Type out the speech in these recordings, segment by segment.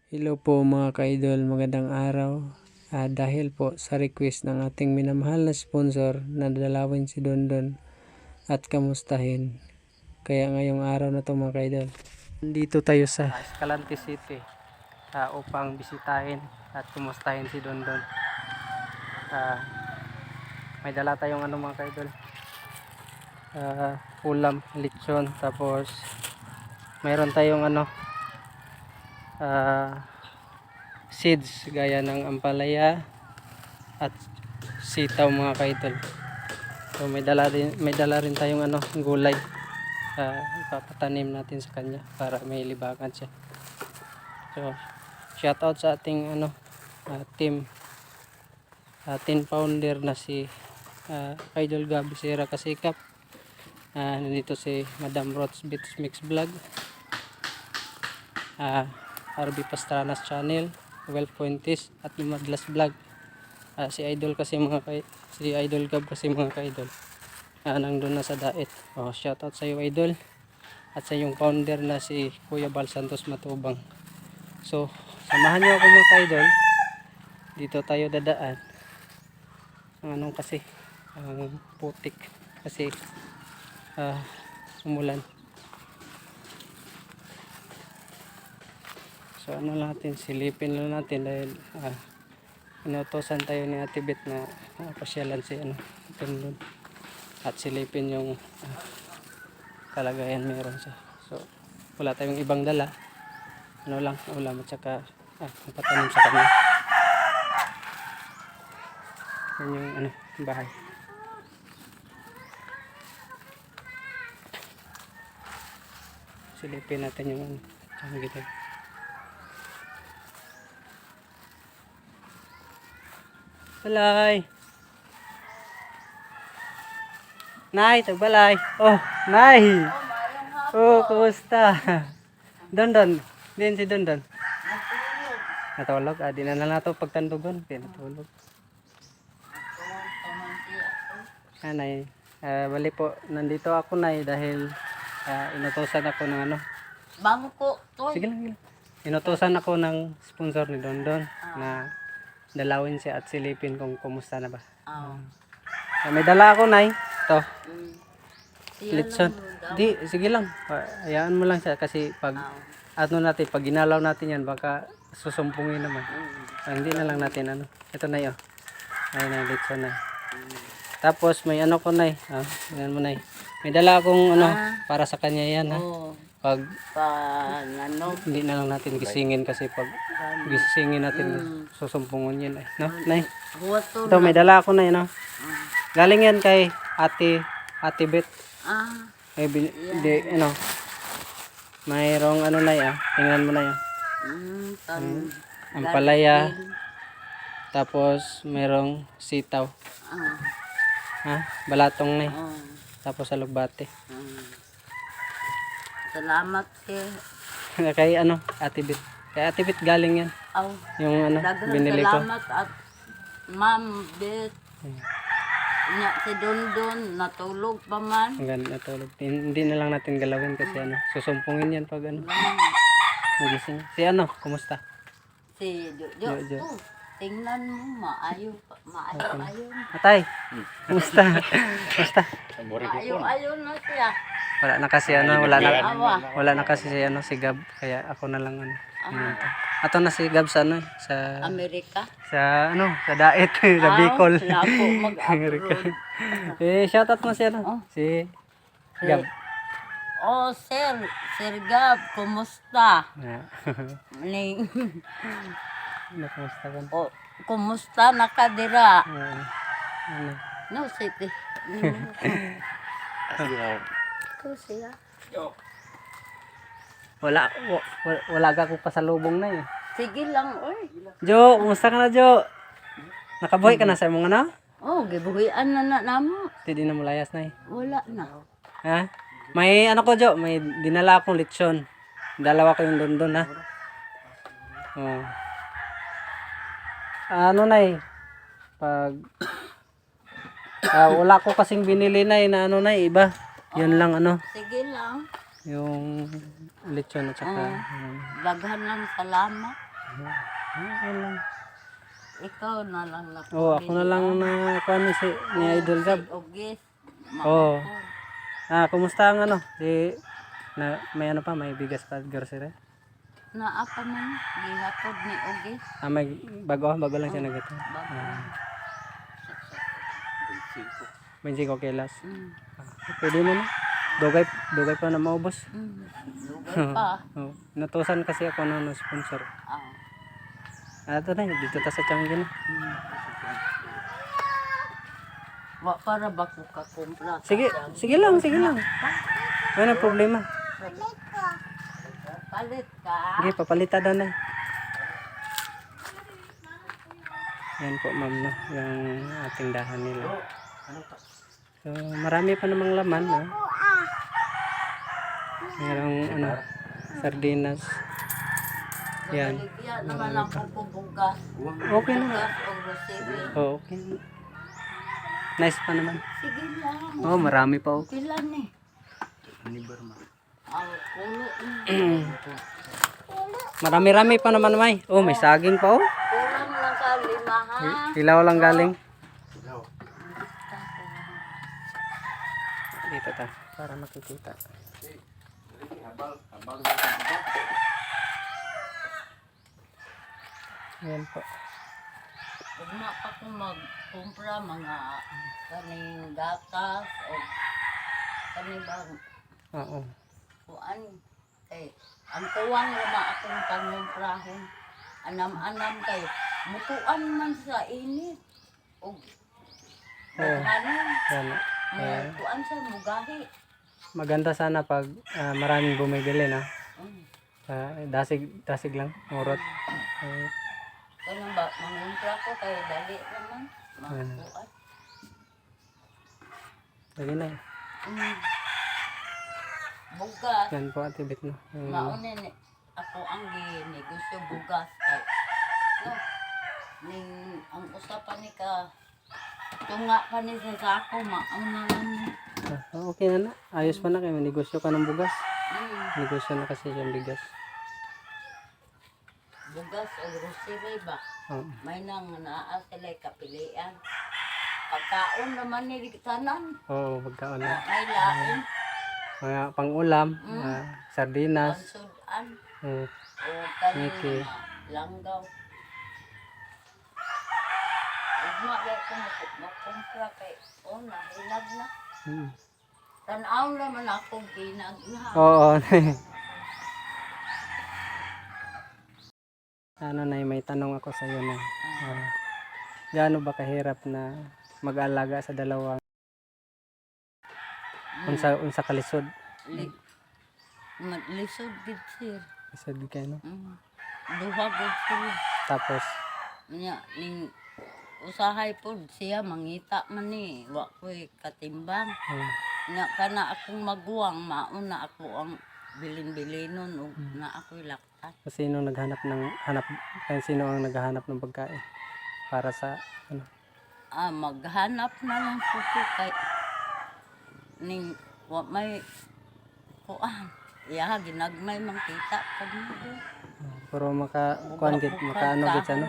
Hello po mga ka-idol, magandang araw. Dahil po sa request ng ating minamahal na sponsor na dalawin si Dondon at kamustahin. Kaya ngayong araw na to mga ka-idol, dito tayo sa Escalante City upang bisitahin at kumustahin si Dondon. May dala tayong mga ka-idol, ulam, lechon, tapos mayroon tayong seeds gaya ng ampalaya at sitaw mga kaidol. So may dala rin tayong gulay. Ipapatanim natin sa kanya para may libangan siya. So shout out sa ating team 10 pounder na si Idol Gabi Sierra Kasikap. Nandito si Madam Rots Beats Mix Vlog, RB Pastranas Channel, Well Pointis at Madlas Vlog. Si Idol Gab kasi mga ka-idol nandun na sa Daet. Shoutout sa iyo Idol at sa iyong founder na si Kuya Bal Santos Matubang. So samahan niyo ako mga ka-idol, dito tayo dadaan. Kasi putik kasi umulan. So silipin lang natin dahil inutosan tayo ni Ate Bet na pasyalan si Dondon at silipin yung kalagayan meron siya. So wala tayong ibang dala, ulam at saka patanim sa kanya. Yan yung bahay. Silipin natin yung gitag. Balay. Nay, tagbalay. Oh, Nay. Oh, kumusta? Dondon. Din si Dondon. Natulog. Di na nato pagtandugon. Natulog. Nay. Bali po, nandito ako Nay dahil inutosan ako ng Bango ko. Sige lang. Inutosan ako ng sponsor ni Dondon na dalawin siya at silipin kung kumusta na ba. May dala ako Nay. Ito. Litson. Sige lang. Hayaan mo lang siya kasi pag pag ginalaw natin yan baka susumpungin naman. Hindi na lang natin Ito Nay Ayun na litson Nay. Tapos may ko Nay. Yan mo Nay. May dala akong para sa kanya yan Pag hindi na lang natin gisingin kasi pag gisingin natin susumpungin yan No, Nay. Ito may dala ako Nay Galing yan kay Ate Bet. Mayroong Nay tingnan mo Nay ampalaya. Tapos mayroong sitaw. Balatong Nay. Tapos alugbate. Salamat kay Ate Bet. Kay Ate Bet galing yan. Yung binili ko. Salamat at Ma'am Bet. Si Dondon natulog pa man. Natulog. Hindi na lang natin galawin kasi susumpungin yan pag nagising. Si kumusta? Si Jojo. Tingnan mo, maayo. Atay, kumusta? Maayo na siya. Wala na kasi wala na kasi si Gab kaya ako na lang Ato na si Gab sa sa Amerika. Sa sa Daet, sa Bicol. Lapo mag-abroad. Shoutout mo si si Gab. Sir Gab, kumusta? Ning kumusta ka? Kumusta nakadira? No, sige. Kusiya. Wala ka ko pasalubong na Sige lang, oy. Jo, kumusta ka na Jo? Nakabuhay ka na sa mga Gibuhian na namo. Hindi na mulayas na Wala na. Ha? May ko Jo, may dinala akong lechon. Dalawa ko yung Dondon pag wala ko kasing binili na iba. Yun lang Sige lang. yung lechon at saka Daghan lang salamat. Ano lang. Ikaw na lang na. Oh, ako na lang na kuan ni Idol Gab. Ogis. Oo. Kumusta ang ano? May ano pa, may bigas pa grocery. Naapa man. Gihapod ni Ogis. May bago lang siya nagato. Bago. 25 kilos. Mm. Pwede mo na. Dugay pa na maubos. Lugay pa. Oh, natusan kasi ako ng sponsor. Ato na, dito ta sa Changi na. Wa para ba ko kakumpra? Sige lang. Ano problema? Palit ka. Sige, papalitan na. Yan po ma'am, no? Yung ating dahan nila. So, marami pa namang laman, no? Merong sardinas. Yan. Baligyan naman ang pupubugas. Okay na. Bugas o rosary. Oh, okay. Nice pa naman. Sige lang. Oh, marami pa. Pilan eh. Ni Burma. Ang pulo Marami-rami pa naman, may. Oh, may saging pa, oh. kulang lang sa 5 ha. Hilaw lang galing. Dito ta, para makikita. Ayan po. Huwag na pa kung magkumpra mga kaning gatas o kanibang Oo. kuan. Ang tuwang naman akong pangumprahon. Anam-anam kay mutuan man sa init. O Oo. Yan. kuan sa mugahi. Maganda sana pag maraming bumibili na. Mm. Dasig lang, murot. Ganun ba, mangumpra ko kay dali naman. Makuan. Lagi na. Bugas. Yan po ate Bit, no. Maunin ako ang ginegosyo bugas kay no ning ang usapan ni ka tunga pa ni sa ako mauna lang ni. Okay na. Ayos pa na kayo. Negosyo ka ng bugas. Mm, Negosyo na kasi yung bigas. bugas o grocery ba Oo. may nang naa sila kapilian pagkaon naman ni tanan Oo, pagkaon na. may lain Mga pang-ulam, sardinas. pansudan Oo. o kanin Okay. langgaw. Ugma ba ko makumpra kay hinag na. Mm. Tanaw naman ako ginag na. Oo. Ano na, may tanong ako sa iyo na. Gaano ba kahirap na mag-alaga sa dalawang unsa kalisod? Lisod gid sir. Lisod kayo, no? Duha gid sila. Tapos Nya ning usahay pod siya mangita man ni wa ko'y katimbang. Nya kana akong maguwang mauna ako ang bilin-bilinon ug na ako'y laktat. sino sino ang naghahanap ng pagkain para sa ano? Maghanap na lang po ko kay ning wa may kuan. Iya ginagmay mang kita pag mo. Pero kuan gid makaano gid sa ano?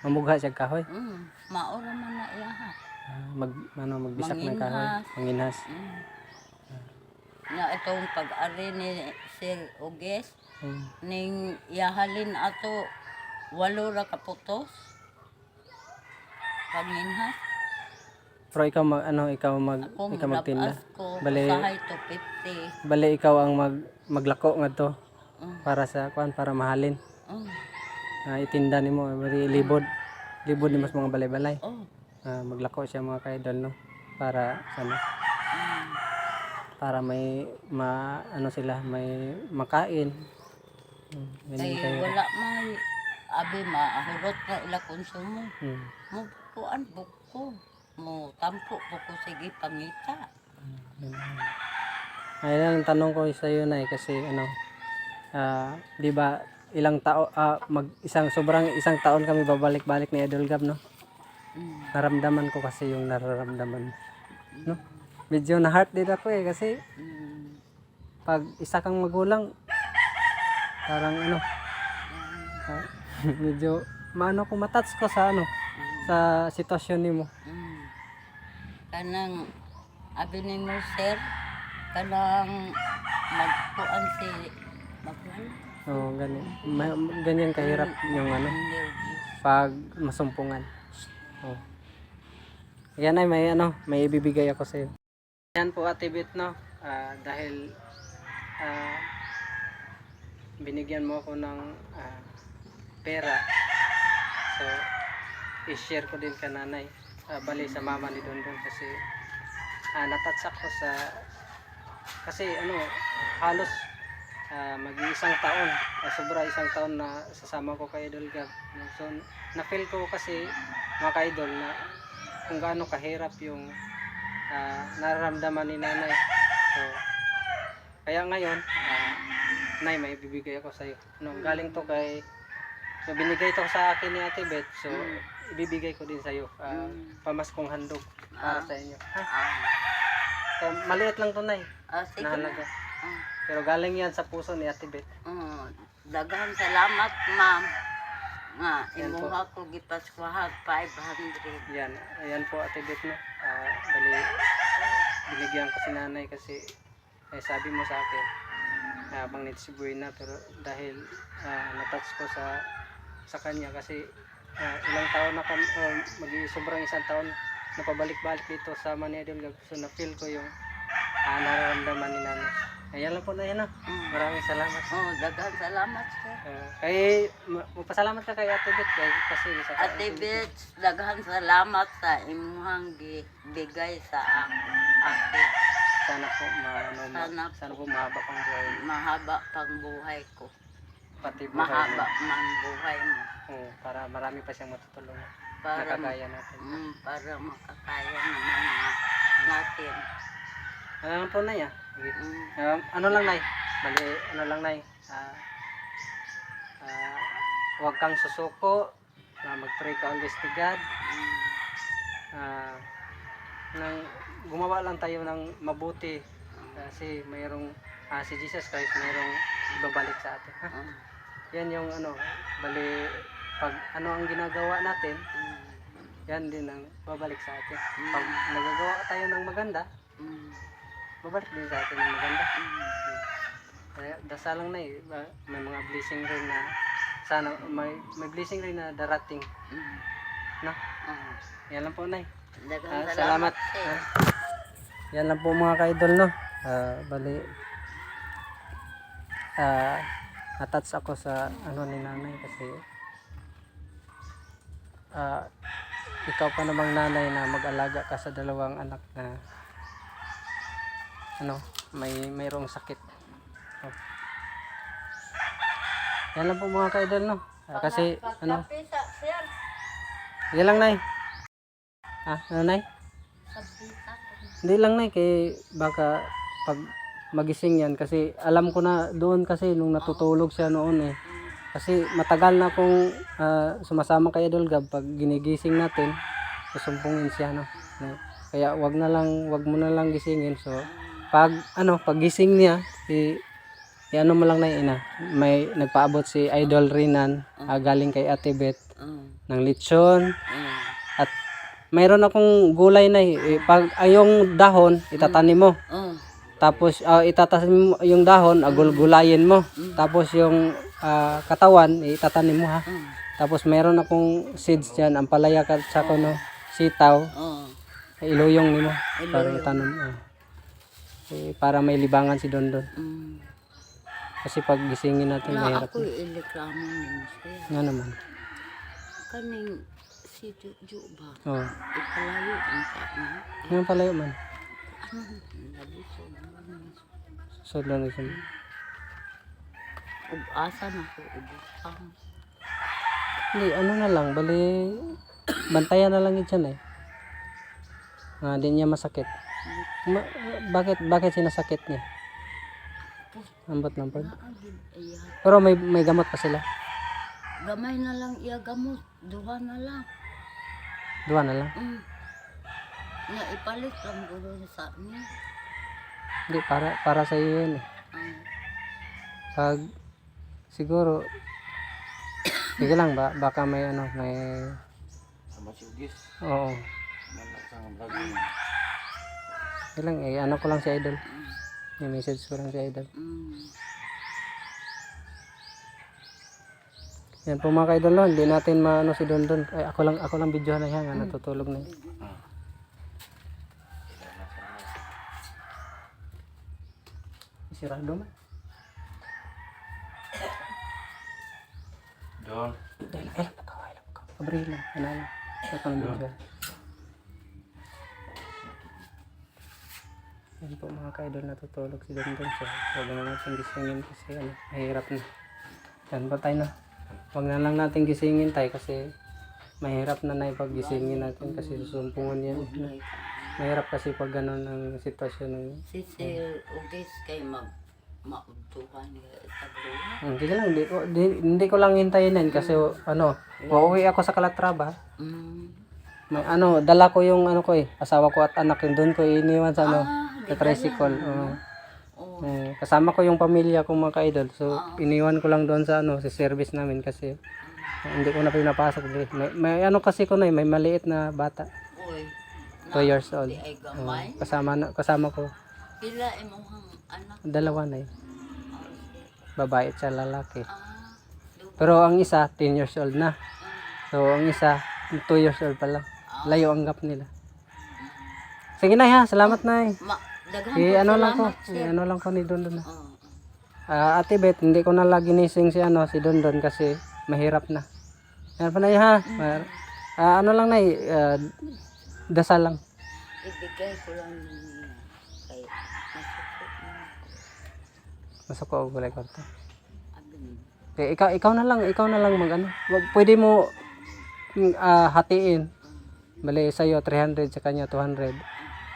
Mamugha siya kahoy. Maura man na iya ha. Magbisak ng kahoy, manginhas. Na itong pag-ari ni Sir Oges ning iyahalin ato 8 ra ka putos. Panginhas. Pero ikaw magtinda. Bale Usahay to 50. Bale ikaw ang maglako ngadto para sa kuan, para mahalin. Itinda nimo bali libod ni mas mga balay-balay. Maglako siya mga kaidol, no, para sana para may sila may makain. Kay wala may abi maahurot na ila konsumo. Mo kuan buko. Mo tampo buko sige pangita. Ayun ang tanong ko sa iyo na kasi di ba isang taon kami babalik-balik ni Idol Gab, no? Naramdaman ko kasi yung nararamdaman, no? Medyo na heart din ako kasi pag isa kang magulang parang Medyo maano ko matouch ko sa ano sa sitwasyon nimo. Mm. Kanang abi ni mo sir, kanang magkuan si magkuan. Oh, ganyan. Ganyan kahirap yung ano pag masumpungan. Oh. Yan ay may ano, may ibibigay ako sa iyo. Yan po Ate Bit, no. Dahil binigyan mo ako ng pera. So i-share ko din ka nanay. Bali sa mama ni Dondon kasi natatsak ko sa kasi ano halos mag-iisang taon, sobra isang taon na sasama ko kay Idol Gab. So na-feel ko kasi mga ka-idol na kung gaano kahirap yung nararamdaman ni nanay. So kaya ngayon nay, may bibigay ako sa iyo. No, galing to kay so binigay to sa akin ni Ate Beth. So ibibigay ko din sa iyo pamaskong handog para sa inyo. Ha? So maliit lang to nay. Sige Na halaga. Pero galing yan sa puso ni Ate Beth. Daghang salamat ma'am. Nga Yan po. imuha ko gipaskwahag 500. Yan, ayan po Ate Beth, no. Bali binigyan ko si nanay kasi sabi mo sa akin habang nagsibuhay na, pero dahil natouch ko sa kanya kasi ilang taon na kami, sobrang isang taon na pabalik-balik dito sa Manila. So na-feel ko yung nararamdaman ni nanay. Ayan lang po na yan. Maraming salamat. Daghang salamat sir. Magpasalamat ka kay Ate Beth kasi sa Ate Beth, daghang salamat sa imuhang bigay sa akin. sana po mahaba pang buhay mo. Mahaba pang buhay ko. Pati buhay Mahaba mo. mang buhay mo. Para marami pa siyang matutulungan. Para Nakakaya natin. para makakaya naman natin. Ano lang po nay ano lang nay? Bali, ano lang nay? Huwag kang susuko. Mag-pray ka always to God. Gumawa lang tayo ng mabuti kasi mayroong si Jesus Christ mayroong ibabalik sa atin. Yan yung ano, bali pag ano ang ginagawa natin, yan din ang babalik sa atin. Pag nagagawa tayo ng maganda, babalik din sa atin ng maganda. Kaya dasal lang na may mga blessing rin na sana may blessing rin na darating. No? Yan lang po nay. Salamat. Yan lang po mga ka-idol, no. Bali natouch ako sa ano ni nanay kasi ikaw pa namang nanay na mag-alaga ka sa dalawang anak na ano mayroong sakit. Yan lang po mga ka-idol, no. Kasi ano yan lang nay. Ano nay? Hindi lang nay kay baka pag magising yan kasi alam ko na doon kasi nung natutulog siya noon kasi matagal na akong sumasama kay Idol Gab. Pag ginigising natin susumpungin siya, no. Kaya wag mo na lang gisingin. So pag gising niya ano mo lang na may nagpaabot si Idol Rinan galing kay Ate Beth ng lechon. At mayroon akong gulay na pag yung dahon itatanim mo. Tapos itatanim mo yung dahon, gulayin mo. Tapos yung katawan itatanim mo ha. Tapos mayroon akong seeds diyan, ampalaya at saka sitaw. Iluyong nimo para itanom. Para may libangan si Dondon. Kasi pag gisingin natin mahirap. Ako ireklamo nimo siya. Nga naman. Kaning si Juju ba? Ipalayo ang mo. Nga palayo man. So lang siya. Asa na ko ibutang. Hindi, ano na lang, bali bantayan na lang yan di niya masakit. Bakit sinasakit niya? Ambot ng pag. Pero may gamot pa sila. Gamay na lang iya gamot, duha na lang. Duha na lang. Nga ipalit lang gulo sa niya. Hindi, para sa iyo yan Pag siguro Sige lang, baka may ano, may... Oo. Sige lang, ano ko lang si Idol. I-message ko lang si Idol. Yan po mga ka-idol, no? Hindi natin maano si Don. Ay, ako lang video na yan, natutulog na yan. Sirado man. Don. Ay, kabril lang, ano lang. Ako ng video. Yan po mga ka-idol, natutulog si Don. So, huwag na natin gisingin kasi ano, mahirap na. Yan po tayo na. Huwag na lang natin gisingin tayo kasi mahirap na ipag-gisingin natin kasi susumpungan yan. Mahirap kasi pag gano'n ang sitwasyon ng... Sisil, ugis kay mauntuhan ni Tagluha. Sige lang, hindi ko lang hintayin yan kasi ano, uuwi ako sa Calatrava. May ano, dala ko yung ano ko asawa ko at anak yung doon ko iniwan sa ano, sa tricycle. Kasama ko yung pamilya kong mga ka-idol. So, iniwan ko lang doon sa ano, sa service namin kasi hindi ko na pinapasok dito. May ano kasi ko na may maliit na bata. Uy, 2 years old. di ay gamay. Kasama ko. Pila imong anak? Dalawa na babae at sa lalaki. Dugo. Pero ang isa, 10 years old na. So, ang isa, 2 years old pa lang. Layo ang gap nila. Sige na ha, salamat na Daghang po ano lang ko, salamat, sir. ano lang ko ni Don. Oo. Ate Bet, hindi ko na lagi ginising si Don kasi mahirap na. Yan pa na ha. Ano lang na dasal lang. Ibigay ko lang niya. Kay Masok ko gulay ko to. abin. Ikaw na lang mag-ano. Pwede mo hatiin. Bali sa'yo 300 sa kanya 200.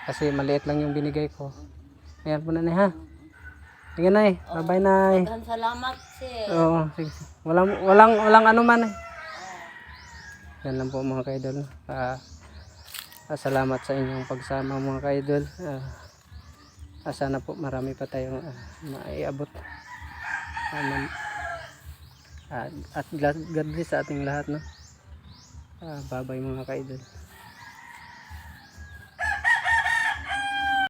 Kasi maliit lang yung binigay ko. Ayan po na ha. Sige na bye-bye na Daghang salamat, sir. Oo, sige. Walang ano man Yan lang po mga ka-idol. Salamat sa inyong pagsama mga ka-idol. Sana po marami pa tayong maiabot. At God bless sa ating lahat. Bye-bye mga ka-idol.